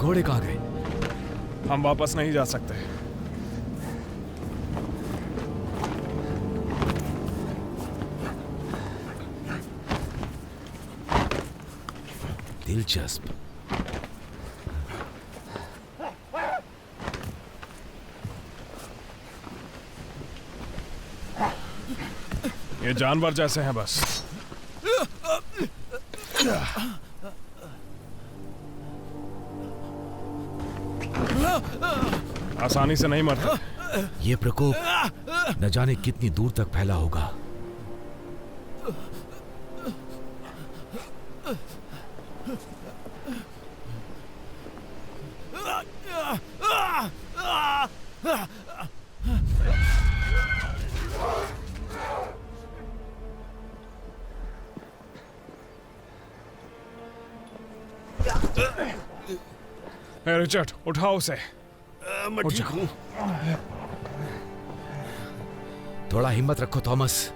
घोड़े कहाँ गए? हम वापस नहीं जा सकते। दिलचस्प। ये जानवर जैसे हैं बस। आसानी से नहीं मरते। ये प्रकोप न जाने कितनी दूर तक फैला होगा। रिचर्ड, उठाओ उसे। मैं ठीक हूं। थोड़ा हिम्मत रखो थॉमस।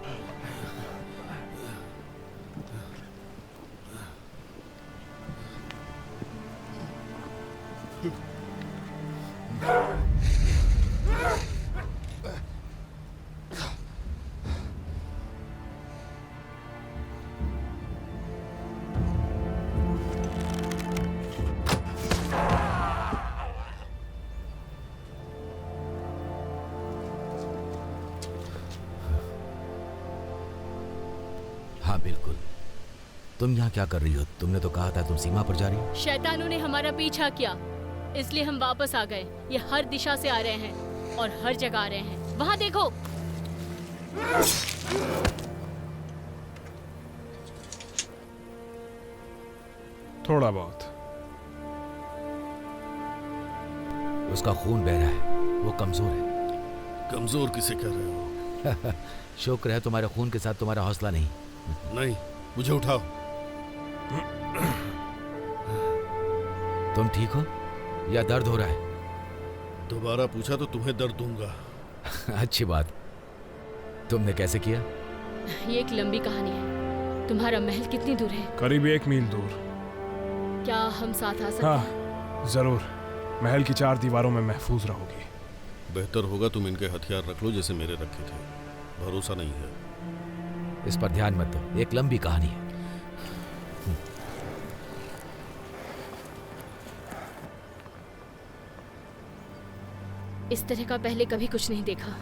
हाँ बिल्कुल। तुम यहाँ क्या कर रही हो? तुमने तो कहा था तुम सीमा पर जा रही हो। शैतानों ने हमारा पीछा किया, इसलिए हम वापस आ गए। ये हर दिशा से आ रहे हैं और हर जगह आ रहे हैं। वहाँ देखो। थोड़ा बहुत। उसका खून बह रहा है, वो कमजोर है। कमजोर किसे कह रहे हो? शुक्र है तुम्हारे खून के साथ तुम्हारा हौसला नहीं। नहीं, मुझे उठाओ। तुम ठीक हो या दर्द हो रहा है? दोबारा पूछा तो तुम्हें दर्द दूंगा। अच्छी बात। तुमने कैसे किया? ये एक लंबी कहानी है। तुम्हारा महल कितनी दूर है? करीब 1 मील दूर। क्या हम साथ आ सकते हैं? हाँ जरूर। महल की 4 दीवारों में महफूज रहोगी। बेहतर होगा तुम इनके हथियार रख लो जैसे मेरे रखे थे। भरोसा नहीं है। इस पर ध्यान मत दो, एक लंबी कहानी है। इस तरह का पहले कभी कुछ नहीं देखा।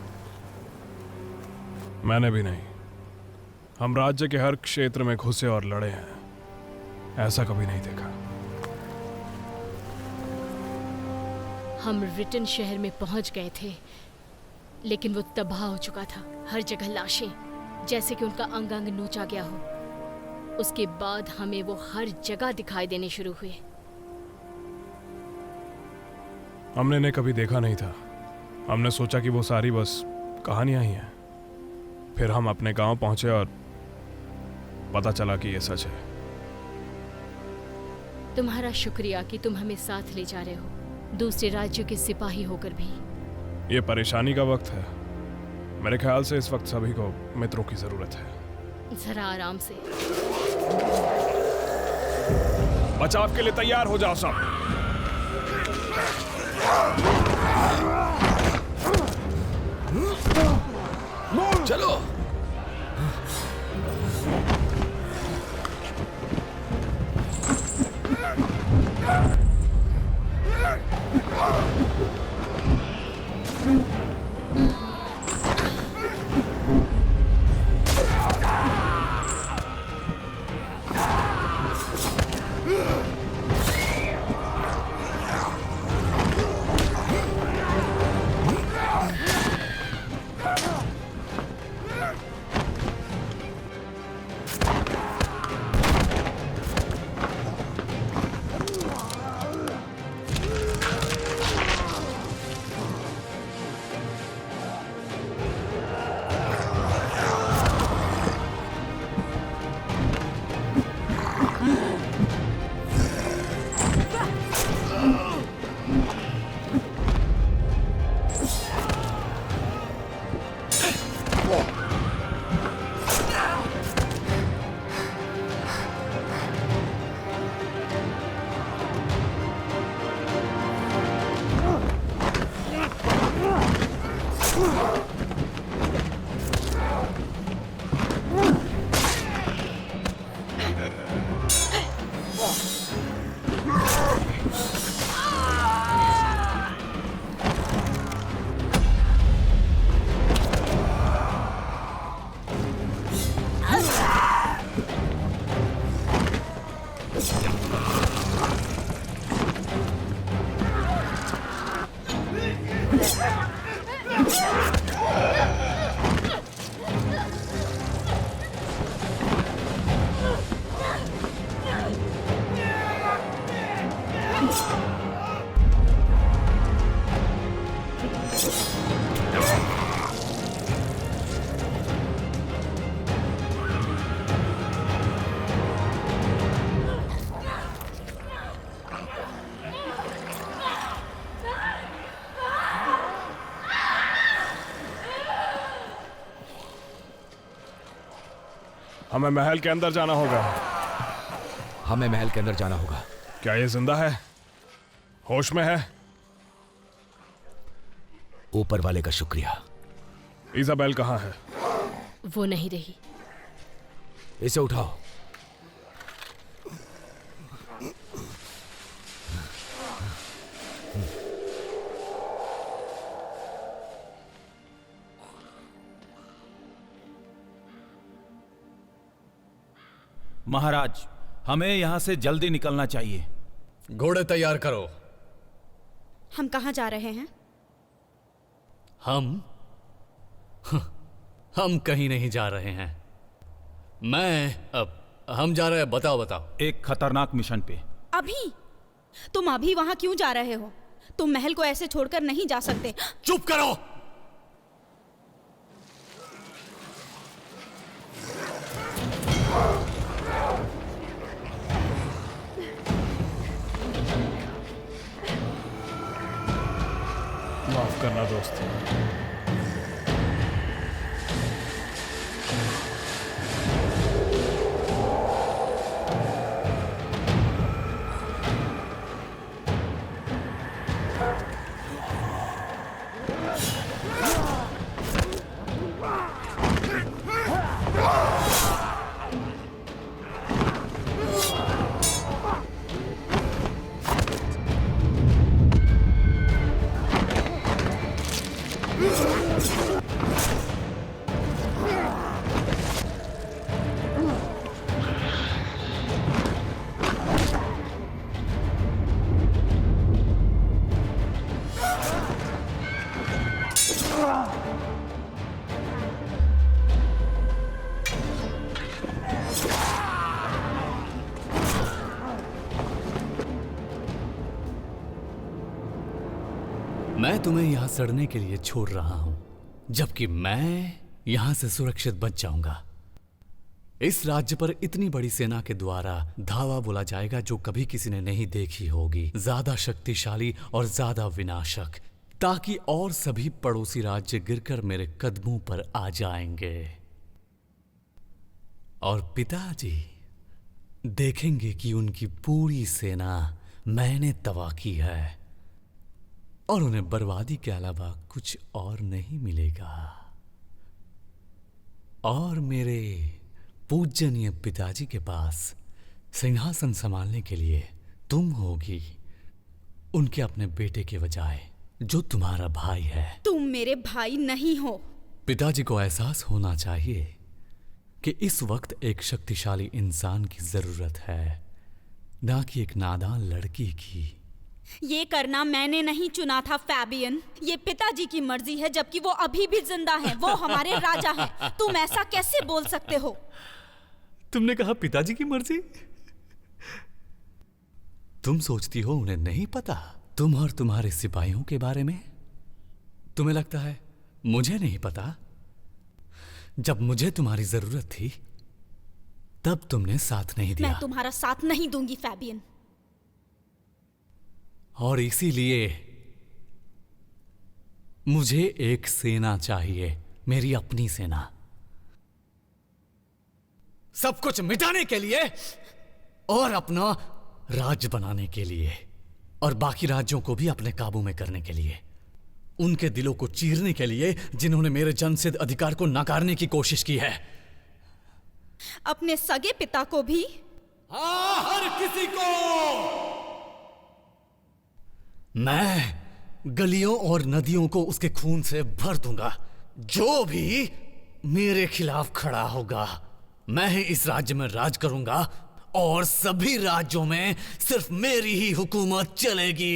मैंने भी नहीं। हम राज्य के हर क्षेत्र में घुसे और लड़े हैं, ऐसा कभी नहीं देखा। हम रिटन शहर में पहुंच गए थे, लेकिन वो तबाह हो चुका था। हर जगह लाशें, जैसे कि उनका अंग अंग नोचा गया हो। उसके बाद हमें वो हर जगह दिखाई देने शुरू हुए। हमने इन्हें कभी देखा नहीं था। हमने सोचा कि वो सारी बस कहानियां ही हैं। फिर हम अपने गांव पहुंचे और पता चला कि ये सच है। तुम्हारा शुक्रिया कि तुम हमें साथ ले जा रहे हो, दूसरे राज्यों के सिपाही होकर भी। ये परेशानी का वक्त है। मेरे ख्याल से इस वक्त सभी को मित्रों की जरूरत है। जरा आराम से। बचाव के लिए तैयार हो जाओ सब। चलो। हमें महल के अंदर जाना होगा। हमें महल के अंदर जाना होगा। क्या ये जिंदा है? होश में है? ऊपर वाले का शुक्रिया। इजाबेल कहाँ है? वो नहीं रही। इसे उठाओ। महाराज, हमें यहां से जल्दी निकलना चाहिए। घोड़े तैयार करो। हम कहाँ जा रहे हैं? हम कहीं नहीं जा रहे हैं। हम जा रहे हैं। बताओ बताओ। एक खतरनाक मिशन पे। अभी? तुम अभी वहां क्यों जा रहे हो? तुम महल को ऐसे छोड़कर नहीं जा सकते। चुप करो। माफ करना दोस्त। मैं तुम्हें यहां सड़ने के लिए छोड़ रहा हूं, जबकि मैं यहां से सुरक्षित बच जाऊंगा। इस राज्य पर इतनी बड़ी सेना के द्वारा धावा बोला जाएगा जो कभी किसी ने नहीं देखी होगी, ज्यादा शक्तिशाली और ज्यादा विनाशक, ताकि और सभी पड़ोसी राज्य गिरकर मेरे कदमों पर आ जाएंगे। और पिताजी देखेंगे कि उनकी पूरी सेना मैंने तबाह की है और उन्हें बर्बादी के अलावा कुछ और नहीं मिलेगा। और मेरे पूजनीय पिताजी के पास सिंहासन संभालने के लिए तुम होगी, उनके अपने बेटे के बजाय, जो तुम्हारा भाई है। तुम मेरे भाई नहीं हो। पिताजी को एहसास होना चाहिए कि इस वक्त एक शक्तिशाली इंसान की जरूरत है, ना कि एक नादान लड़की की। ये करना मैंने नहीं चुना था फैबियन। ये पिताजी की मर्जी है, जबकि वो अभी भी जिंदा हैं। वो हमारे राजा हैं। तुम ऐसा कैसे बोल सकते हो? तुमने कहा पिताजी की मर्जी? तुम सोचती हो उन्हें नहीं पता तुम और तुम्हारे सिपाहियों के बारे में? तुम्हें लगता है मुझे नहीं पता? जब मुझे तुम्हारी जरूरत थी तब तुमने साथ नहीं दिया। मैं तुम्हारा साथ नहीं दूंगी फैबियन। और इसीलिए मुझे एक सेना चाहिए, मेरी अपनी सेना, सब कुछ मिटाने के लिए और अपना राज्य बनाने के लिए, और बाकी राज्यों को भी अपने काबू में करने के लिए, उनके दिलों को चीरने के लिए जिन्होंने मेरे जन्मसिद्ध अधिकार को नकारने की कोशिश की है। अपने सगे पिता को भी? हाँ, हर किसी को। मैं गलियों और नदियों को उसके खून से भर दूंगा। जो भी मेरे खिलाफ खड़ा होगा, मैं ही इस राज्य में राज करूंगा और सभी राज्यों में सिर्फ मेरी ही हुकूमत चलेगी।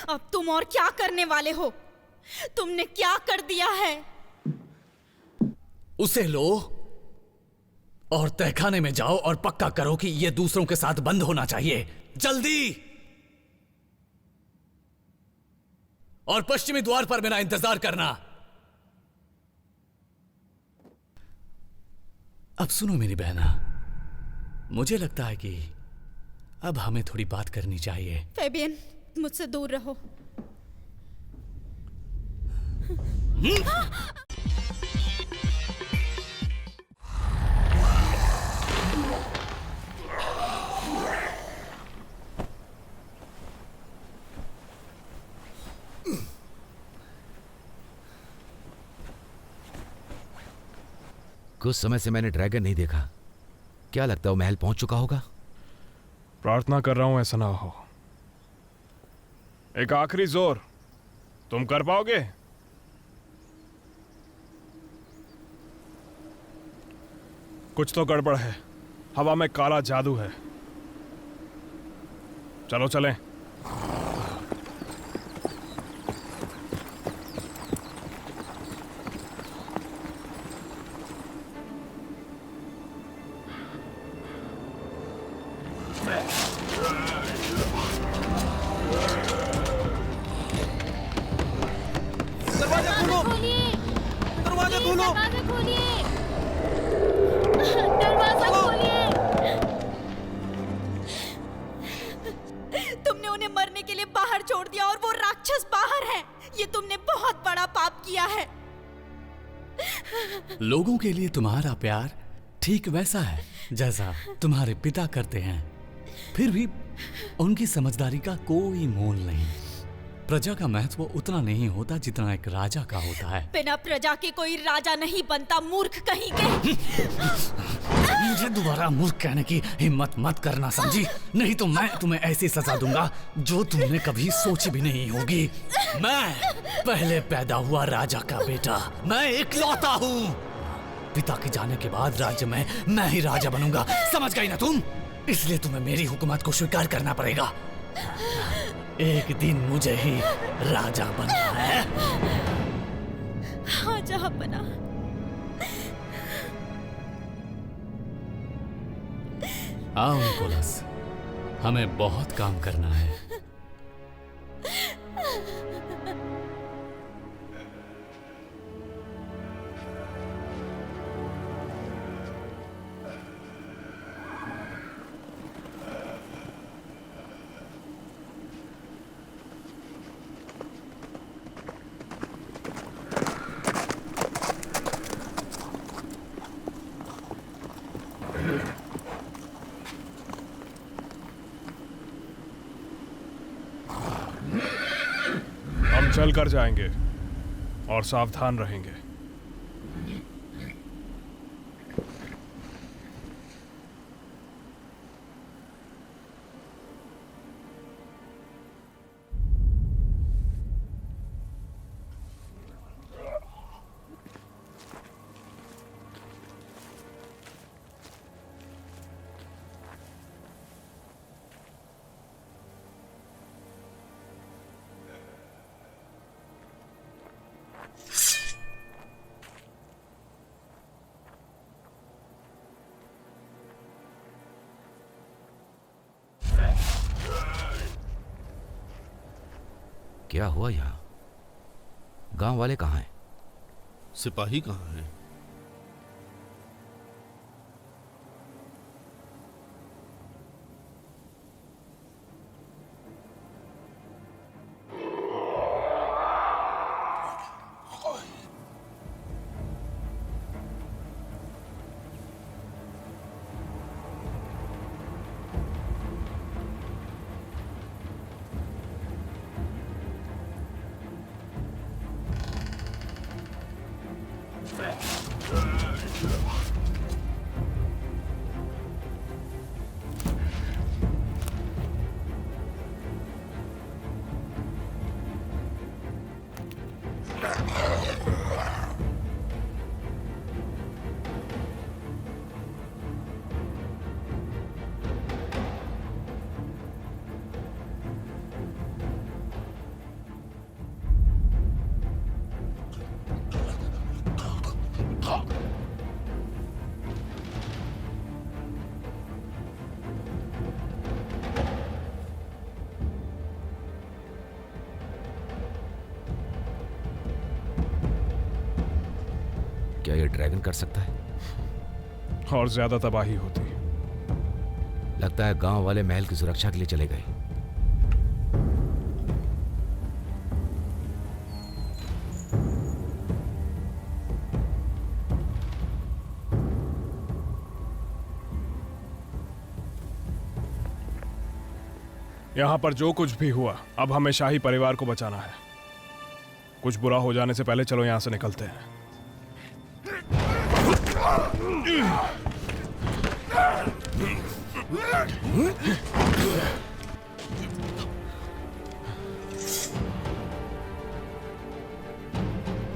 अब तुम और क्या करने वाले हो? तुमने क्या कर दिया है? उसे लो और तहखाने में जाओ और पक्का करो कि यह दूसरों के साथ बंद होना चाहिए, जल्दी। और पश्चिमी द्वार पर मेरा इंतजार करना। अब सुनो मेरी बहना, मुझे लगता है कि अब हमें थोड़ी बात करनी चाहिए। फैबियन, मुझसे दूर रहो। कुछ समय से मैंने ड्रैगन नहीं देखा। क्या लगता है वो महल पहुंच चुका होगा? प्रार्थना कर रहा हूं ऐसा ना हो। एक आखिरी जोर, तुम कर पाओगे? कुछ तो गड़बड़ है, हवा में काला जादू है। चलो चलें। दरवाजा खोलो, दरवाजा खोलो। दरवाजा खोलिए। तुमने उन्हें मरने के लिए बाहर छोड़ दिया और वो राक्षस बाहर है। ये तुमने बहुत बड़ा पाप किया है। लोगों के लिए तुम्हारा प्यार ठीक वैसा है जैसा तुम्हारे पिता करते हैं, फिर भी उनकी समझदारी का कोई मोल नहीं। प्रजा का महत्व उतना नहीं होता जितना एक राजा का होता है। बिना प्रजा के कोई राजा नहीं बनता, मूर्ख कहीं के। मुझे दोबारा मूर्ख कहने की हिम्मत मत करना, समझी? नहीं तो मैं तुम्हें ऐसी सजा दूंगा जो तुमने कभी सोची भी नहीं होगी। मैं पहले पैदा हुआ राजा का बेटा, मैं इकलौता हूँ। पिता के जाने के बाद राज्य में मैं ही राजा बनूंगा, समझ गई ना तुम? इसलिए तुम्हें मेरी हुकूमत को स्वीकार करना पड़ेगा। एक दिन मुझे ही राजा बनना है। हाँ, जहाँ बना। आओ निकोलस, हमें बहुत काम करना है। हम चल कर जाएंगे और सावधान रहेंगे। क्या हुआ यहाँ? गांव वाले कहाँ हैं? सिपाही कहाँ हैं? क्या ये ड्रैगन कर सकता है? और ज्यादा तबाही होती। लगता है गांव वाले महल की सुरक्षा के लिए चले गए। यहां पर जो कुछ भी हुआ, अब हमें शाही परिवार को बचाना है। कुछ बुरा हो जाने से पहले चलो यहां से निकलते हैं।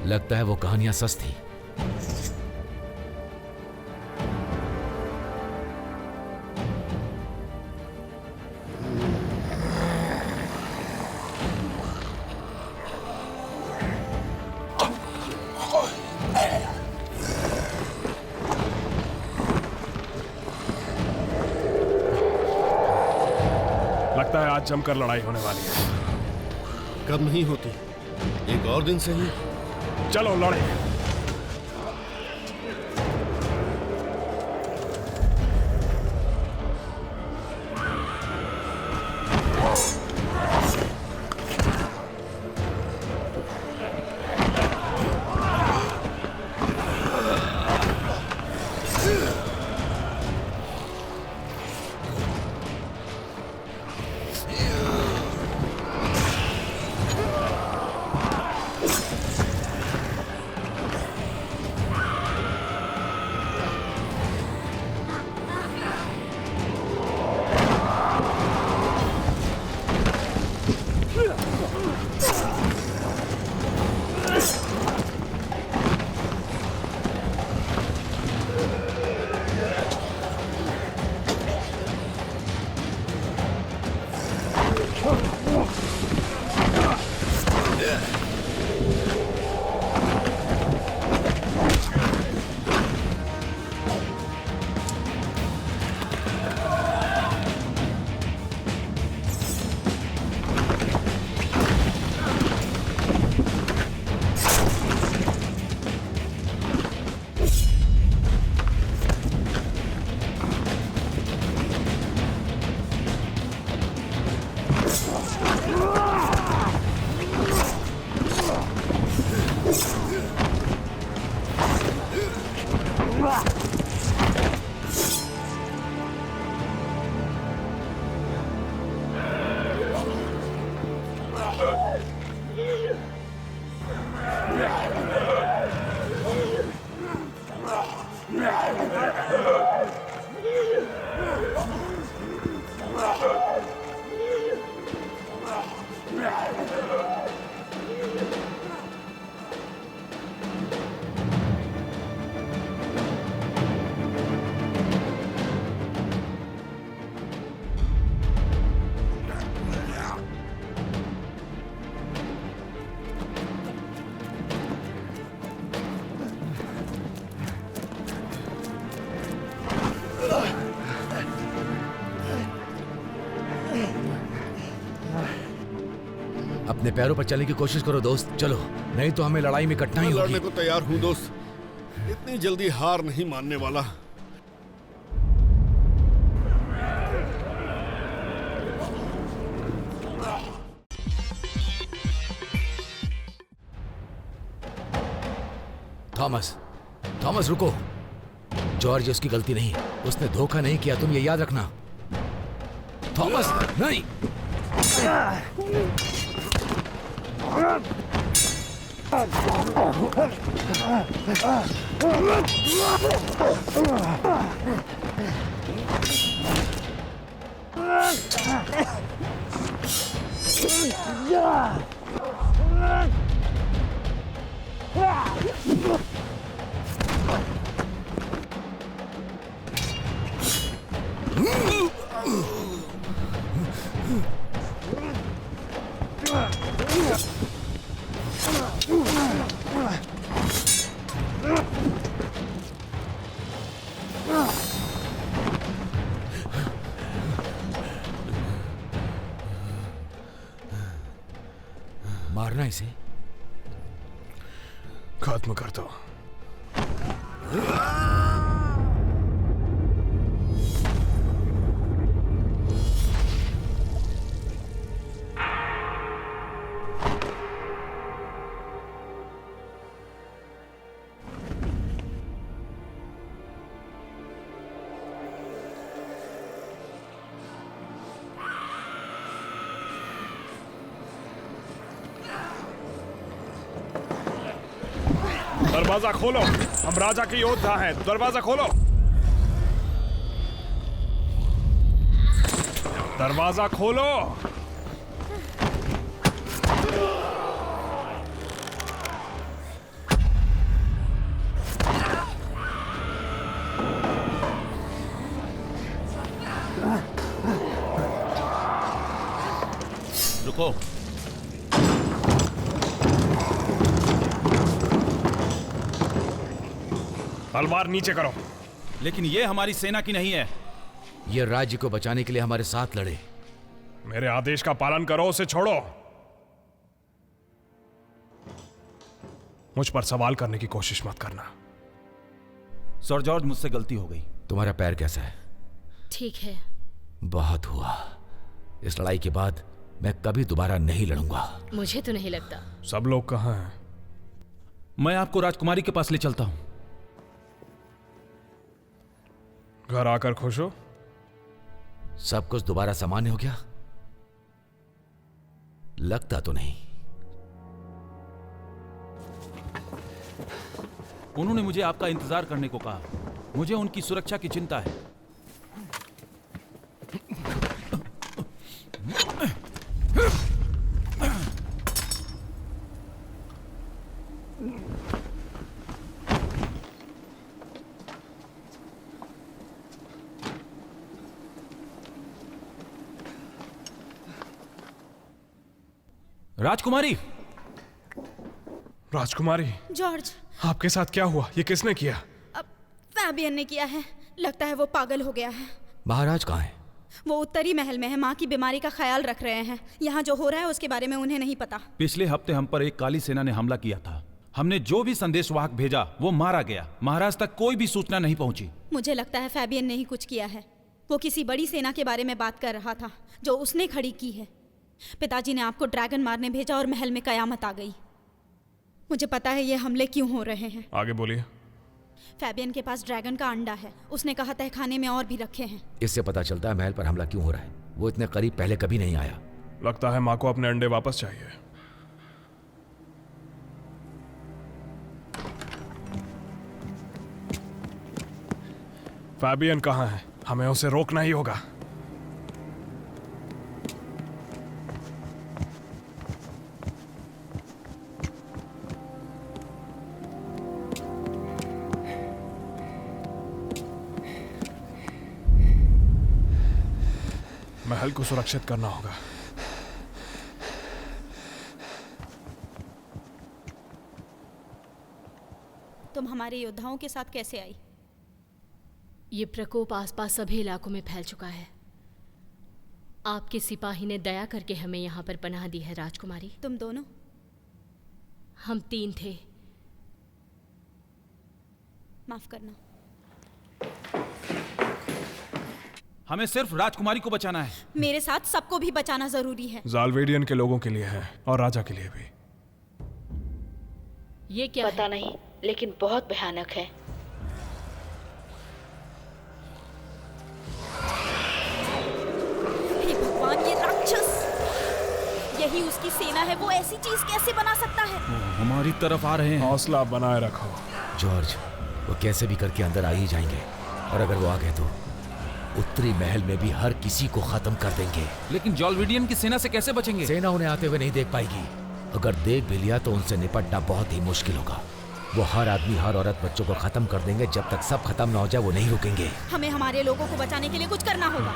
लगता है वो कहानियां सच थी। लगता है आज जमकर लड़ाई होने वाली है। कब नहीं होती, एक और दिन सही। चलो लड़े। अपने पैरों पर चलने की कोशिश करो दोस्त, चलो, नहीं तो हमें लड़ाई में कटना ही मैं होगी। लड़ने को तैयार हूँ दोस्त, इतनी जल्दी हार नहीं मानने वाला। थॉमस, थॉमस रुको। जॉर्ज उसकी गलती नहीं, उसने धोखा नहीं किया, तुम ये याद रखना। थॉमस नहीं। मारना इसे, खत्म कर दो। दरवाजा खोलो, हम राजा के योद्धा हैं, दरवाजा खोलो। दरवाजा खोलो। रुको। तलवार नीचे करो। लेकिन ये हमारी सेना की नहीं है। ये राज्य को बचाने के लिए हमारे साथ लड़े। मेरे आदेश का पालन करो, उसे छोड़ो। मुझ पर सवाल करने की कोशिश मत करना। सर जॉर्ज, मुझसे गलती हो गई। तुम्हारा पैर कैसा है? ठीक है। बहुत हुआ। इस लड़ाई के बाद मैं कभी दोबारा नहीं लड़ूंगा। मुझे तो नहीं लगता। सब लोग कहाँ हैं? मैं आपको राजकुमारी के पास ले चलता हूं। घर आकर खुश हो? सब कुछ दोबारा सामान्य हो गया? लगता तो नहीं। उन्होंने मुझे आपका इंतजार करने को कहा। मुझे उनकी सुरक्षा की चिंता है। राजकुमारी। राजकुमारी, जॉर्ज, आपके साथ क्या हुआ? ये किसने किया? अब फैबियन ने किया है। लगता है वो पागल हो गया है। महाराज कहाँ हैं? वो उत्तरी महल में है। माँ की बीमारी का ख्याल रख रहे हैं। यहाँ जो हो रहा है उसके बारे में उन्हें नहीं पता। पिछले हफ्ते हम पर एक काली सेना ने हमला किया था। हमने जो भी संदेशवाहक भेजा वो मारा गया। महाराज तक कोई भी सूचना नहीं पहुंची। मुझे लगता है फैबियन ने ही कुछ किया है। वो किसी बड़ी सेना के बारे में बात कर रहा था जो उसने खड़ी की है। पिताजी ने आपको ड्रैगन मारने भेजा और महल में कयामत आ गई। मुझे पता है ये हमले क्यों हो रहे हैं। आगे बोलिए। फैबियन के पास ड्रैगन का अंडा है। उसने कहा तहखाने में और भी रखे हैं। इससे पता चलता है महल पर हमला क्यों हो रहा है। वो इतने करीब पहले कभी नहीं आया। लगता है माँ को अपने अंडे वापस चाहिए। फैबियन कहाँ है? हमें उसे रोकना ही होगा। महल को सुरक्षित करना होगा। तुम हमारे योद्धाओं के साथ कैसे आई? ये प्रकोप आसपास सभी इलाकों में फैल चुका है। आपके सिपाही ने दया करके हमें यहाँ पर पनाह दी है राजकुमारी। तुम दोनों? हम 3 थे। माफ करना। हमें सिर्फ राजकुमारी को बचाना है। मेरे साथ सबको भी बचाना जरूरी है। जालवेडियन के लोगों के लिए है और राजा के लिए भी। ये क्या पता नहीं, लेकिन बहुत भयानक है। हे भगवान, ये राक्षस! यही उसकी सेना है। वो ऐसी चीज कैसे बना सकता है? हमारी तरफ आ रहे हैं। हौसला बनाए रखो। जॉर्ज, वो कैसे भी करके अंदर आ ही जाएंगे। और अगर वो आ गए तो उत्तरी महल में भी हर किसी को खत्म कर देंगे। लेकिन जॉलविडियन की सेना से कैसे बचेंगे? सेना उन्हें आते हुए नहीं देख पाएगी। अगर देख भी लिया तो उनसे निपटना बहुत ही मुश्किल होगा। वो हर आदमी, हर औरत, बच्चों को खत्म कर देंगे। जब तक सब खत्म ना हो जाए वो नहीं रुकेंगे। हमें हमारे लोगों को बचाने के लिए कुछ करना होगा।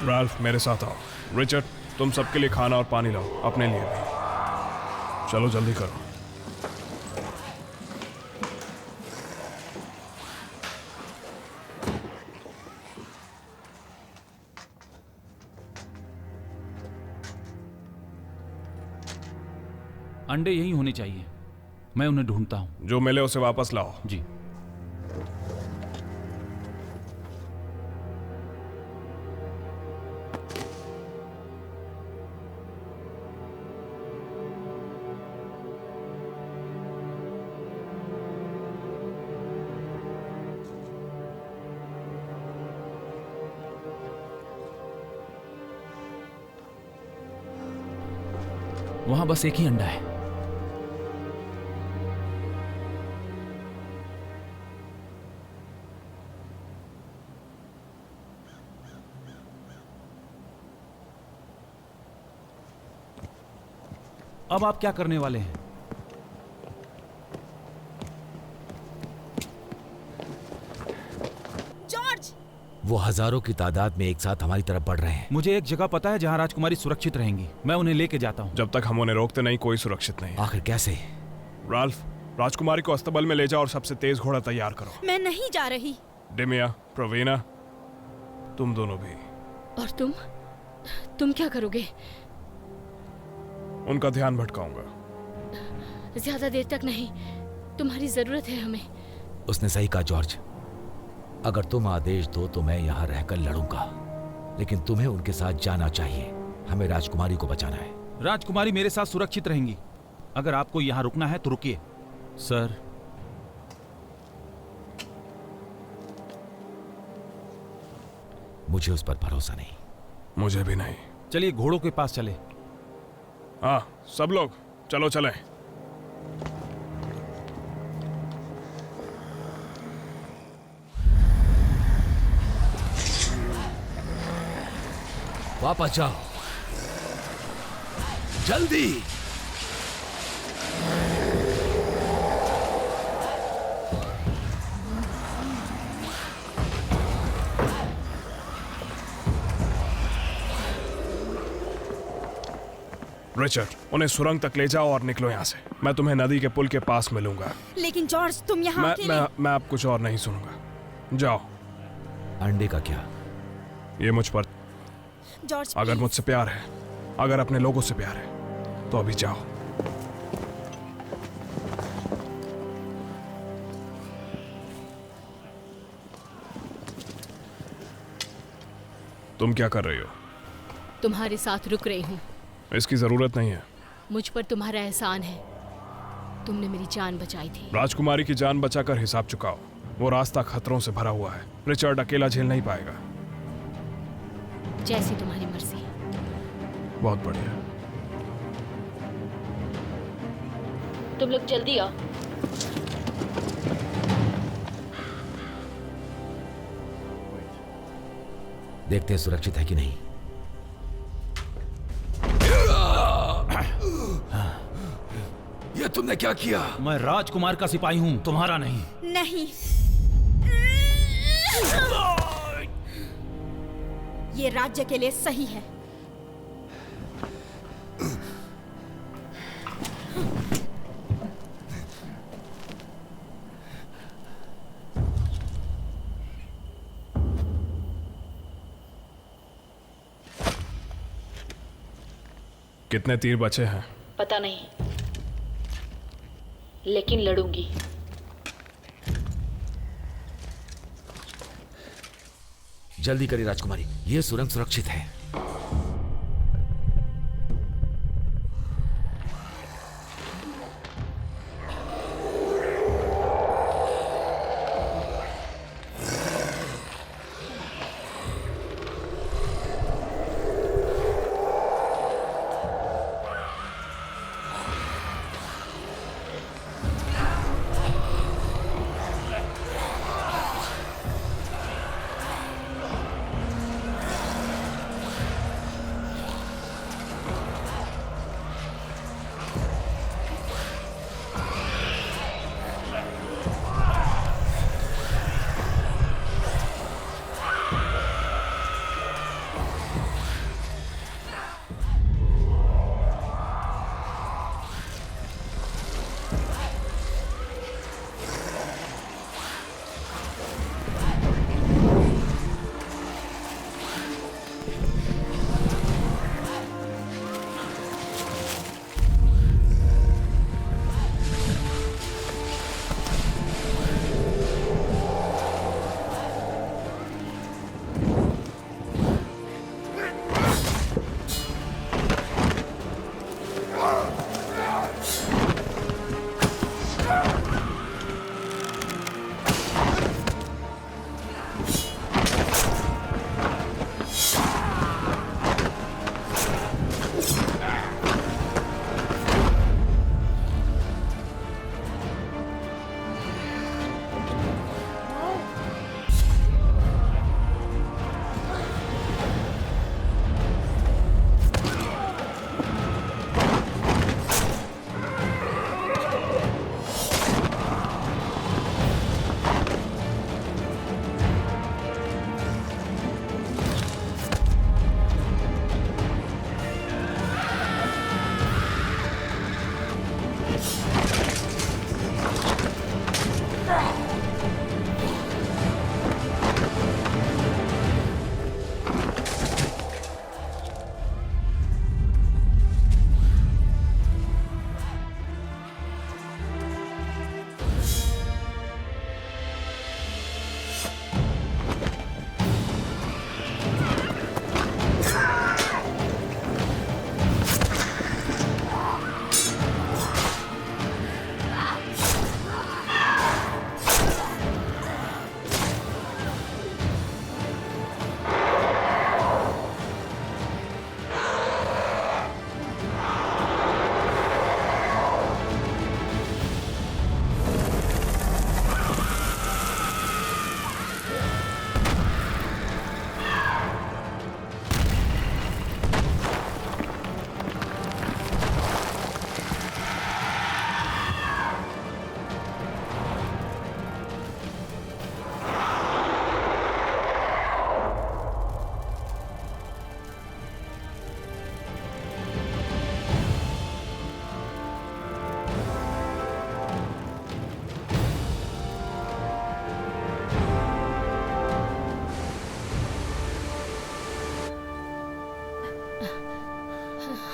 राल्फ, मेरे साथ आओ। रिचर्ड, तुम सबके लिए खाना और पानी लाओ, अपने लिए भी। चलो जल्दी करो। अंडे यही होने चाहिए। मैं उन्हें ढूंढता हूँ। जो मिले उसे वापस लाओ। जी। वहां बस एक ही अंडा है। अब आप क्या करने वाले हैं? जॉर्ज! वो हजारों की तादाद में एक साथ हमारी तरफ बढ़ रहे हैं। मुझे एक जगह पता है जहां राजकुमारी सुरक्षित रहेंगी। मैं उन्हें लेके जाता हूँ। जब तक हम उन्हें रोकते नहीं कोई सुरक्षित नहीं। आखिर कैसे? राल्फ, राजकुमारी को अस्तबल में ले जाओ और सबसे तेज घोड़ा तैयार करो। मैं नहीं जा रही। डिमिया, प्रोवीना, तुम दोनों भी। और तुम क्या करोगे? उनका ध्यान भटकाऊंगा। ज्यादा देर तक नहीं, तुम्हारी जरूरत है हमें। उसने सही कहा जॉर्ज। अगर तुम आदेश दो तो मैं यहाँ रहकर लड़ूंगा, लेकिन तुम्हें उनके साथ जाना चाहिए। हमें राजकुमारी को बचाना है। राजकुमारी मेरे साथ सुरक्षित रहेंगी। अगर आपको यहाँ रुकना है तो रुकिए। सर, मुझे उस पर भरोसा नहीं। मुझे भी नहीं। चलिए घोड़ों के पास चले। हाँ, सब लोग चलो चलें। वापस जाओ, जल्दी। रिचर्ड, उन्हें सुरंग तक ले जाओ और निकलो यहाँ से। मैं तुम्हें नदी के पुल के पास मिलूंगा। लेकिन जॉर्ज, तुम यहाँ अकेले। मैं अब कुछ और नहीं सुनूंगा। जाओ। अंडे का क्या? ये मुझ पर। जॉर्ज, अगर प्लीज। मुझसे प्यार है, अगर अपने लोगों से प्यार है, तो अभी जाओ। तुम क्या कर रही हो? तुम्हारे साथ रुक रही हूँ। इसकी जरूरत नहीं है। मुझ पर तुम्हारा एहसान है। तुमने मेरी जान बचाई थी। राजकुमारी की जान बचाकर हिसाब चुकाओ। वो रास्ता खतरों से भरा हुआ है। रिचर्ड अकेला झेल नहीं पाएगा। जैसी तुम्हारी मर्जी। बहुत बढ़िया। तुम लोग जल्दी आओ। देखते हैं सुरक्षित है कि नहीं। ये तुमने क्या किया? मैं राजकुमार का सिपाही हूँ, तुम्हारा नहीं। नहीं, ये राज्य के लिए सही है। कितने तीर बचे हैं? पता नहीं, लेकिन लड़ूंगी। जल्दी करिए राजकुमारी, ये सुरंग सुरक्षित है।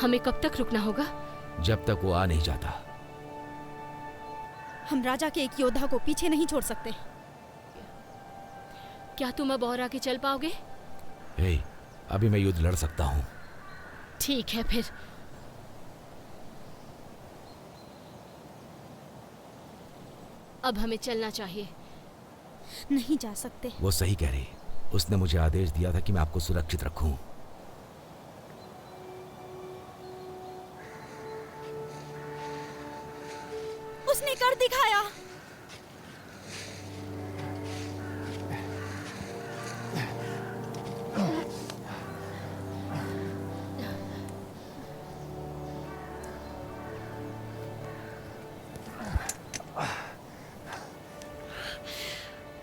हमें कब तक रुकना होगा? जब तक वो आ नहीं जाता। हम राजा के एक योद्धा को पीछे नहीं छोड़ सकते। क्या तुम अब और आगे चल पाओगे? हे, अभी मैं युद्ध लड़ सकता हूँ। ठीक है फिर। अब हमें चलना चाहिए। नहीं जा सकते। वो सही कह रही। उसने मुझे आदेश दिया था कि मैं आपको सुरक्षित रखूं। उसने कर दिखाया।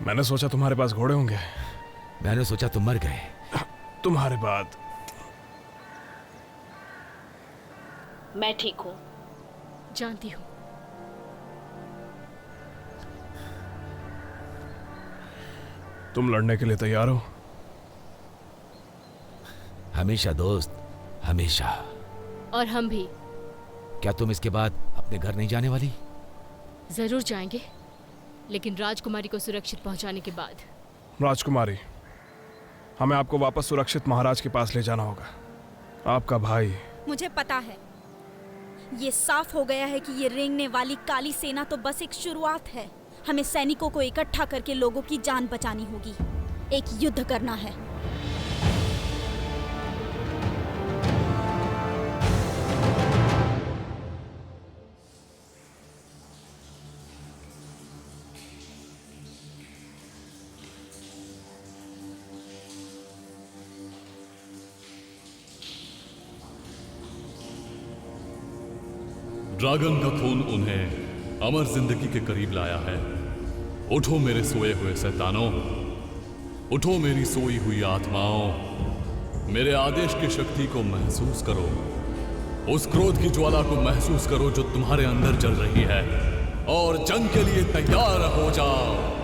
मैंने सोचा तुम्हारे पास घोड़े होंगे। मैंने सोचा तुम मर गए। तुम्हारे बाद। मैं ठीक हूँ। जानती हूँ। तुम लड़ने के लिए तैयार हो? हमेशा दोस्त, हमेशा। और हम भी। क्या तुम इसके बाद अपने घर नहीं जाने वाली? जरूर जाएंगे, लेकिन राजकुमारी को सुरक्षित पहुंचाने के बाद। राजकुमारी, हमें आपको वापस सुरक्षित महाराज के पास ले जाना होगा। आपका भाई। मुझे पता है। ये साफ हो गया है कि ये रेंगने वाली काली सेना तो बस एक शुरुआत है। हमें सैनिकों को इकट्ठा करके लोगों की जान बचानी होगी। एक युद्ध करना है। ड्रैगन का खून उन्हें अमर जिंदगी के करीब लाया है। उठो मेरे सोए हुए शैतानों, उठो मेरी सोई हुई आत्माओं। मेरे आदेश की शक्ति को महसूस करो। उस क्रोध की ज्वाला को महसूस करो जो तुम्हारे अंदर जल रही है, और जंग के लिए तैयार हो जाओ।